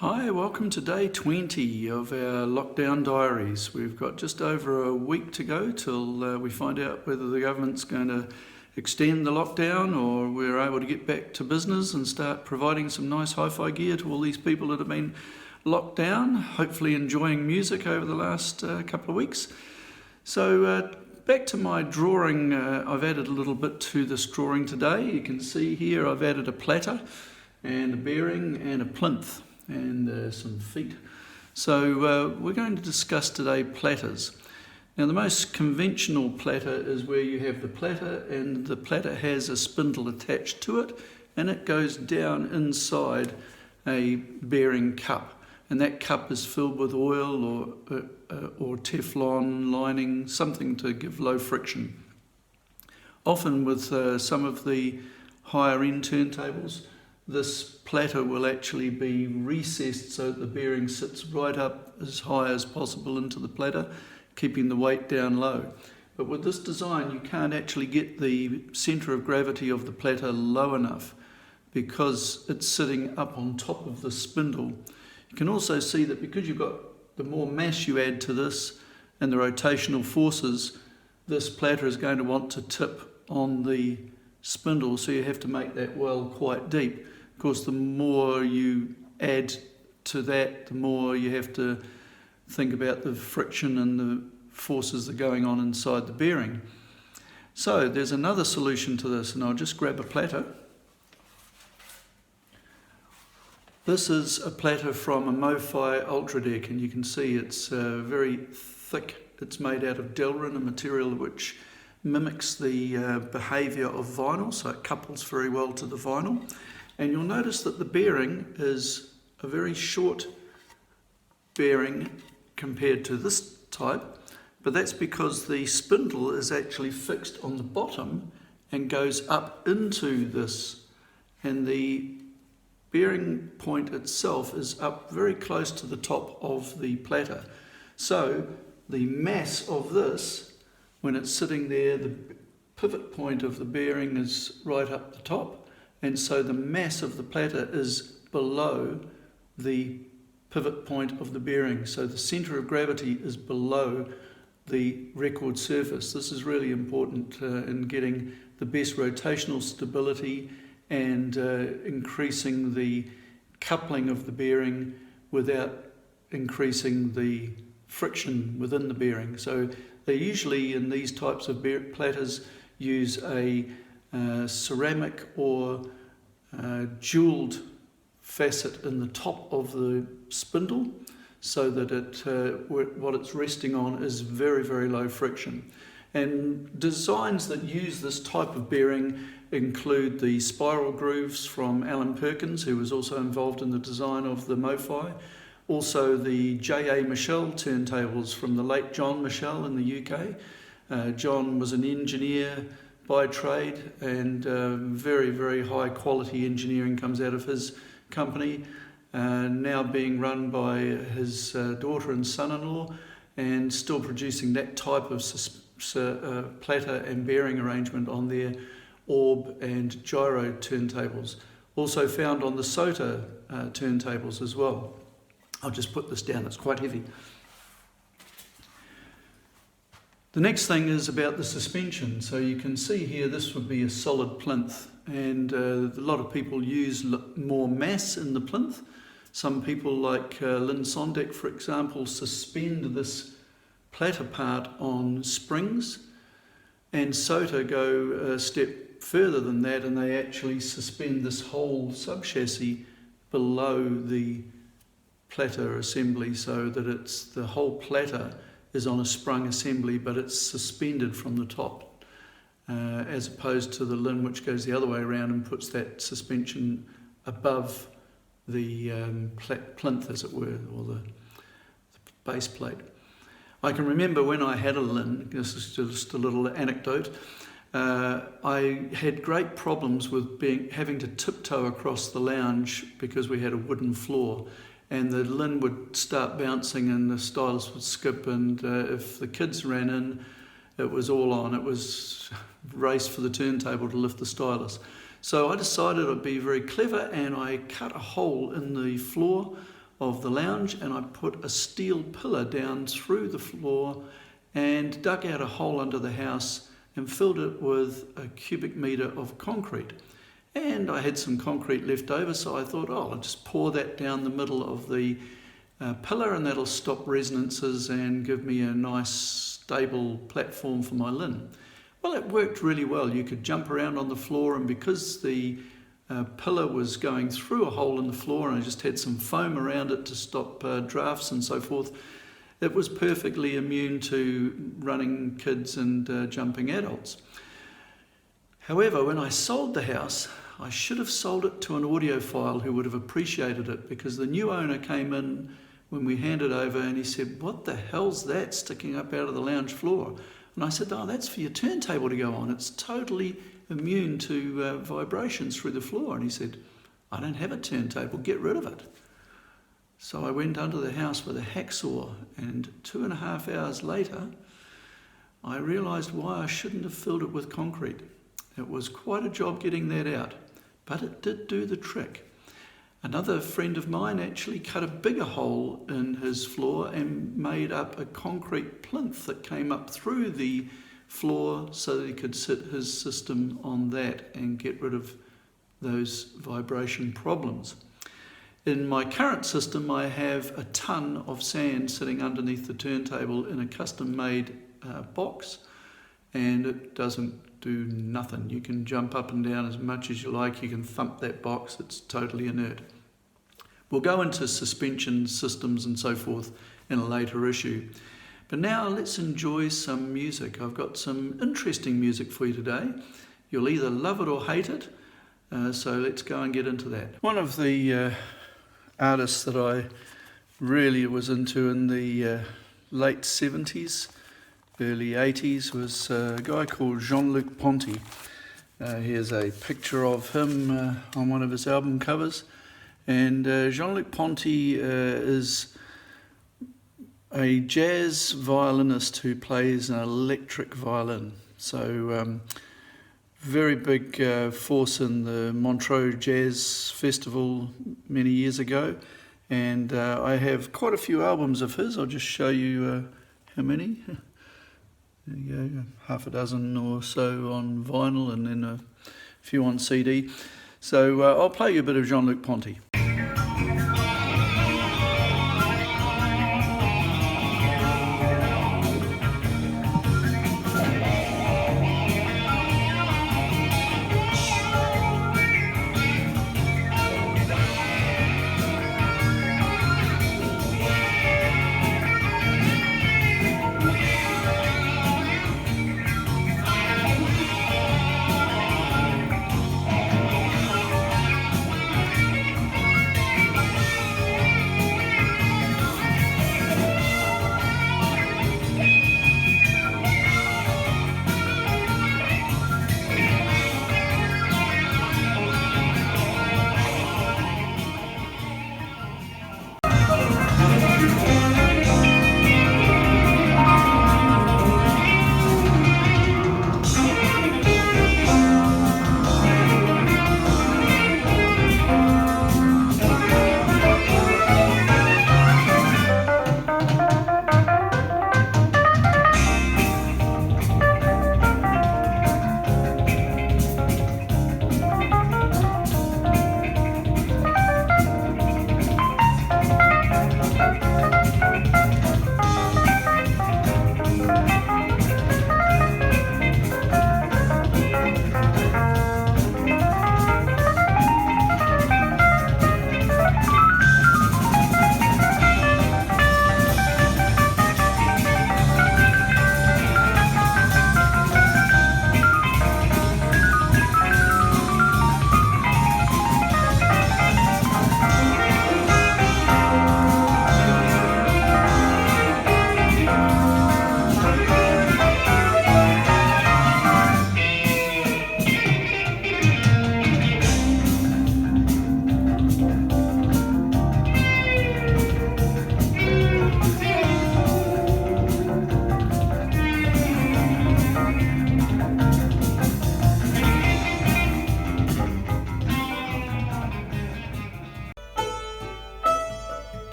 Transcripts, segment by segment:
Hi, welcome to day 20 of our Lockdown Diaries. We've got just over a week to go till we find out whether the government's going to extend the lockdown or we're able to get back to business and start providing some nice hi-fi gear to all these people that have been locked down, hopefully enjoying music over the last couple of weeks. So back to my drawing. I've added a little bit to this drawing today. You can see here I've added a platter and a bearing and a plinth and some feet. So we're going to discuss today platters. Now the most conventional platter is where you have the platter and the platter has a spindle attached to it and it goes down inside a bearing cup, and that cup is filled with oil or Teflon lining, something to give low friction. Often with some of the higher end turntables, this platter will actually be recessed so that the bearing sits right up as high as possible into the platter, keeping the weight down low. But with this design, you can't actually get the centre of gravity of the platter low enough because it's sitting up on top of the spindle. You can also see that because you've got the more mass you add to this and the rotational forces, this platter is going to want to tip on the spindle, so you have to make that well quite deep. Of course, the more you add to that, the more you have to think about the friction and the forces that are going on inside the bearing. So there's another solution to this, and I'll just grab a platter. This is a platter from a MoFi Ultra Deck, and you can see it's very thick. It's made out of Delrin, a material which mimics the behaviour of vinyl, so it couples very well to the vinyl. And you'll notice that the bearing is a very short bearing compared to this type, but that's because the spindle is actually fixed on the bottom and goes up into this, and the bearing point itself is up very close to the top of the platter. So the mass of this, when it's sitting there, the pivot point of the bearing is right up the top, and so the mass of the platter is below the pivot point of the bearing. So the centre of gravity is below the record surface. This is really important in getting the best rotational stability and increasing the coupling of the bearing without increasing the friction within the bearing. So they usually, in these types of platters, use a ceramic or jeweled facet in the top of the spindle so that what it's resting on is very, very low friction. And designs that use this type of bearing include the spiral grooves from Alan Perkins, who was also involved in the design of the MoFi. Also the J.A. Michel turntables from the late John Michel in the UK. John was an engineer by trade, and very, very high quality engineering comes out of his company, now being run by his daughter and son-in-law, and still producing that type of platter and bearing arrangement on their orb and gyro turntables. Also found on the SOTA turntables as well. I'll just put this down, it's quite heavy. The next thing is about the suspension. So you can see here this would be a solid plinth, and a lot of people use more mass in the plinth. Some people like Lynn Sondek, for example, suspend this platter part on springs, and SOTA go a step further than that, and they actually suspend this whole subchassis below the platter assembly so that it's the whole platter is on a sprung assembly, but it's suspended from the top, as opposed to the Lynn, which goes the other way around and puts that suspension above the plinth, as it were, or the base plate. I can remember when I had a Lynn, this is just a little anecdote, I had great problems with having to tiptoe across the lounge because we had a wooden floor. And the Lynn would start bouncing and the stylus would skip, and if the kids ran in, it was all on. It was race for the turntable to lift the stylus. So I decided I'd be very clever, and I cut a hole in the floor of the lounge, and I put a steel pillar down through the floor and dug out a hole under the house and filled it with a cubic metre of concrete. And I had some concrete left over, so I thought, oh, I'll just pour that down the middle of the pillar, and that'll stop resonances and give me a nice stable platform for my linen. Well, it worked really well. You could jump around on the floor, and because the pillar was going through a hole in the floor and I just had some foam around it to stop drafts and so forth, it was perfectly immune to running kids and jumping adults. However, when I sold the house, I should have sold it to an audiophile who would have appreciated it, because the new owner came in when we handed over and he said, "What the hell's that sticking up out of the lounge floor?" And I said, "Oh, that's for your turntable to go on. It's totally immune to vibrations through the floor." And he said, "I don't have a turntable, get rid of it." So I went under the house with a hacksaw, and 2.5 hours later, I realised why I shouldn't have filled it with concrete. It was quite a job getting that out, but it did do the trick. Another friend of mine actually cut a bigger hole in his floor and made up a concrete plinth that came up through the floor so that he could sit his system on that and get rid of those vibration problems. In my current system, I have a ton of sand sitting underneath the turntable in a custom-made box, and it doesn't do nothing. You can jump up and down as much as you like. You can thump that box. It's totally inert. We'll go into suspension systems and so forth in a later issue. But now let's enjoy some music. I've got some interesting music for you today. You'll either love it or hate it. So let's go and get into that. One of the artists that I really was into in the late 70s, early 80s was a guy called Jean-Luc Ponty. Here's a picture of him on one of his album covers. And Jean-Luc Ponty is a jazz violinist who plays an electric violin. So very big force in the Montreux Jazz Festival many years ago. And I have quite a few albums of his. I'll just show you how many. There you go, half a dozen or so on vinyl and then a few on CD. So I'll play you a bit of Jean-Luc Ponty.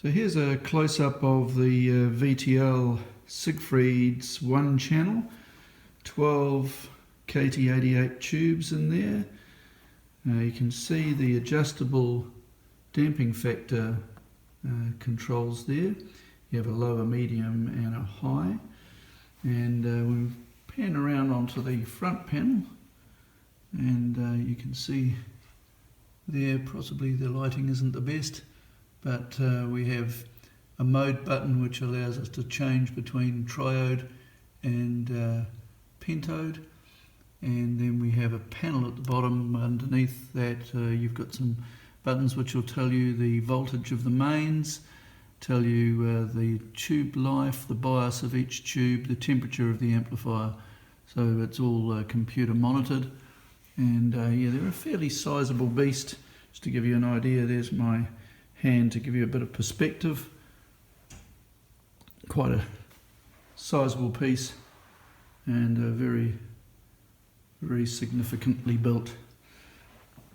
So here's a close-up of the VTL Siegfrieds 1 channel, 12 KT88 tubes in there. You can see the adjustable damping factor controls there. You have a low, a medium and a high. And we'll pan around onto the front panel, and you can see there, possibly the lighting isn't the best, but we have a mode button which allows us to change between triode and pentode, and then we have a panel at the bottom. Underneath that you've got some buttons which will tell you the voltage of the mains, tell you the tube life, the bias of each tube, the temperature of the amplifier. So it's all computer monitored, and yeah, they're a fairly sizable beast. Just to give you an idea, there's my hand to give you a bit of perspective. Quite a sizable piece, and a very, very significantly built.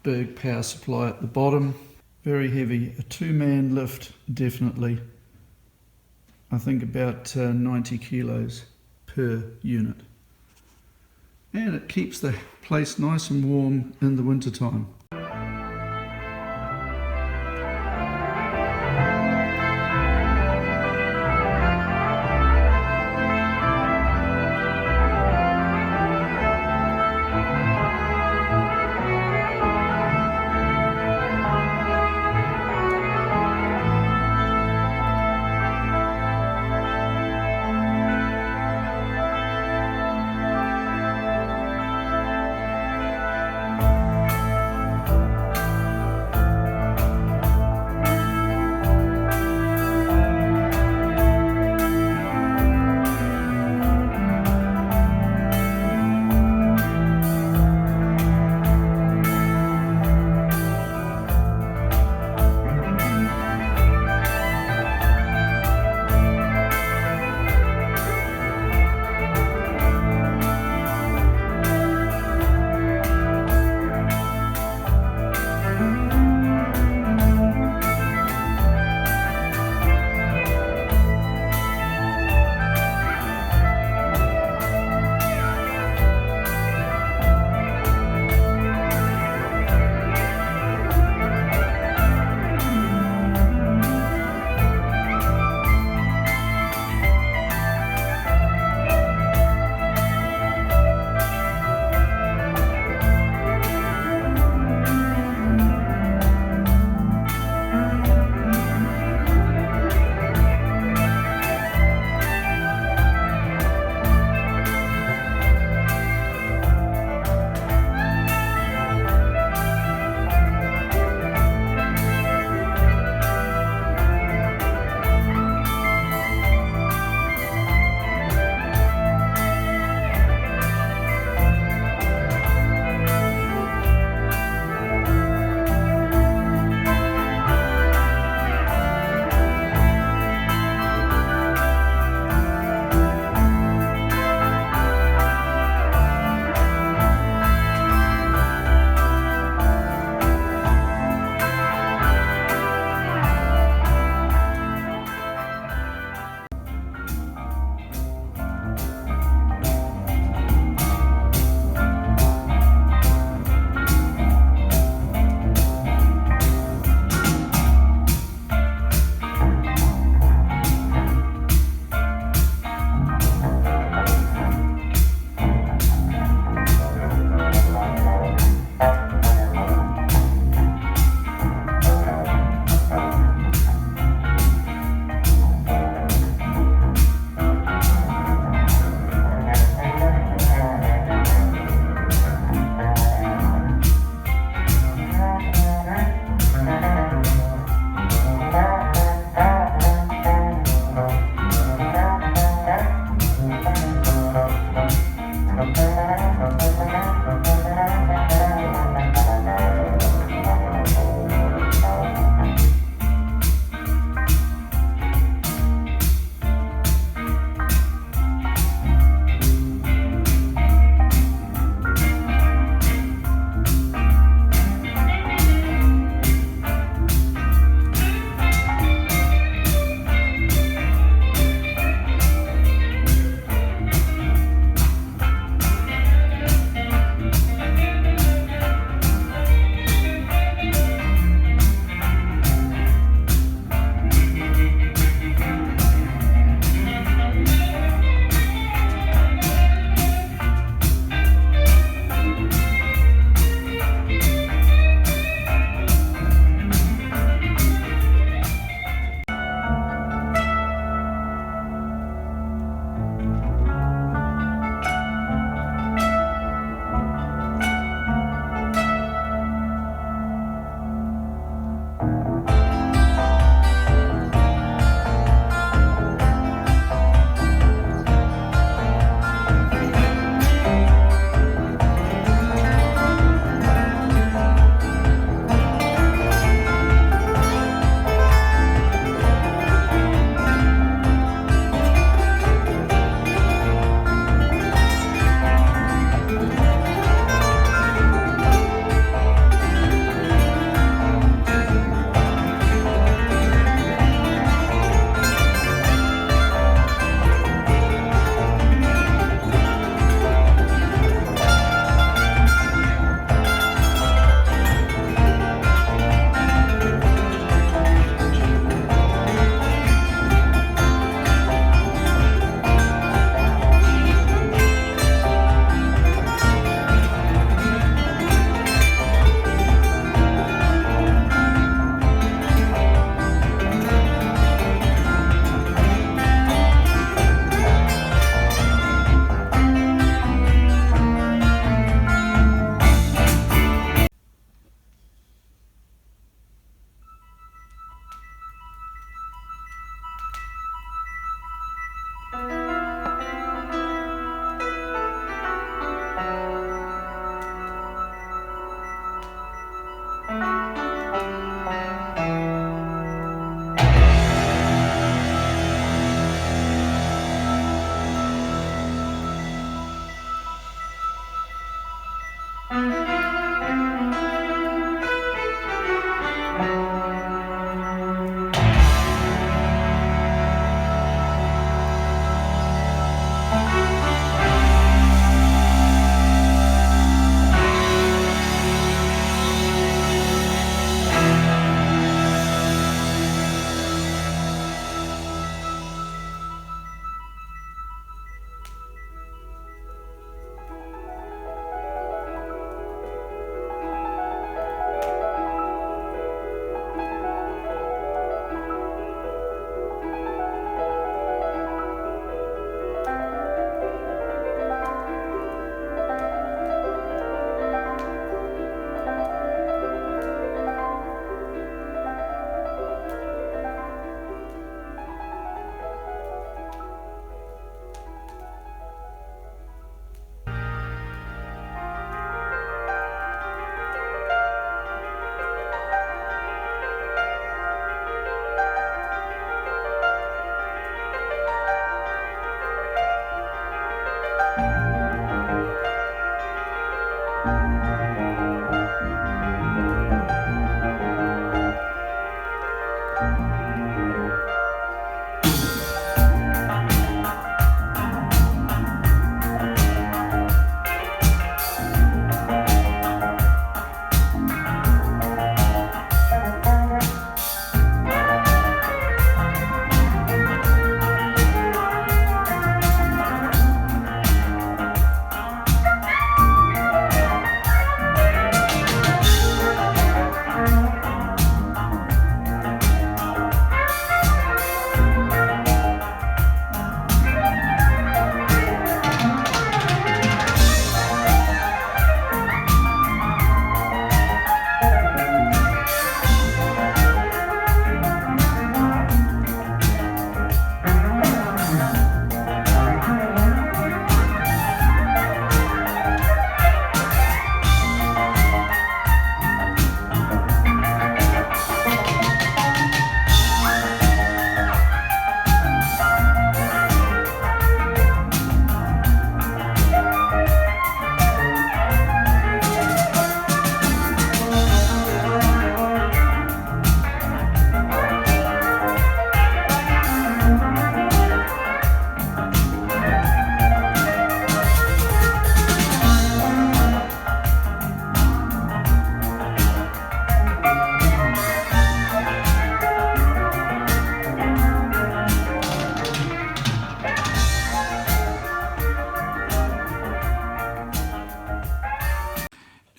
Big power supply at the bottom. Very heavy, a two-man lift, definitely. I think about 90 kilos per unit. And it keeps the place nice and warm in the winter time.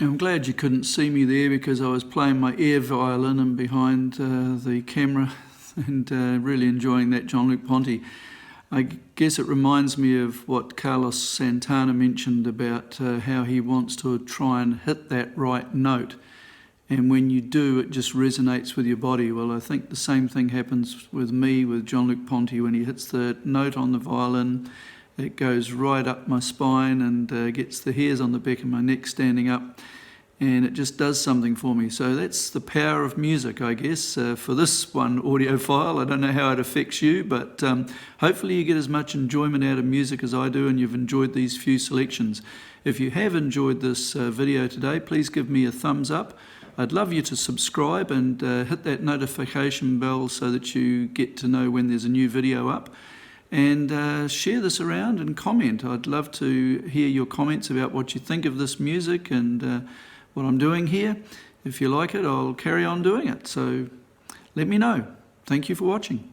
I'm glad you couldn't see me there because I was playing my air violin and behind the camera and really enjoying that Jean-Luc Ponty. I guess it reminds me of what Carlos Santana mentioned about how he wants to try and hit that right note. And when you do, it just resonates with your body. Well, I think the same thing happens with me, with Jean-Luc Ponty. When he hits the note on the violin, it goes right up my spine and gets the hairs on the back of my neck standing up. And it just does something for me. So that's the power of music, I guess, for this one audiophile. I don't know how it affects you, but hopefully you get as much enjoyment out of music as I do and you've enjoyed these few selections. If you have enjoyed this video today, please give me a thumbs up. I'd love you to subscribe and hit that notification bell so that you get to know when there's a new video up. And share this around and comment. I'd love to hear your comments about what you think of this music and what I'm doing here. If you like it, I'll carry on doing it. So let me know. Thank you for watching.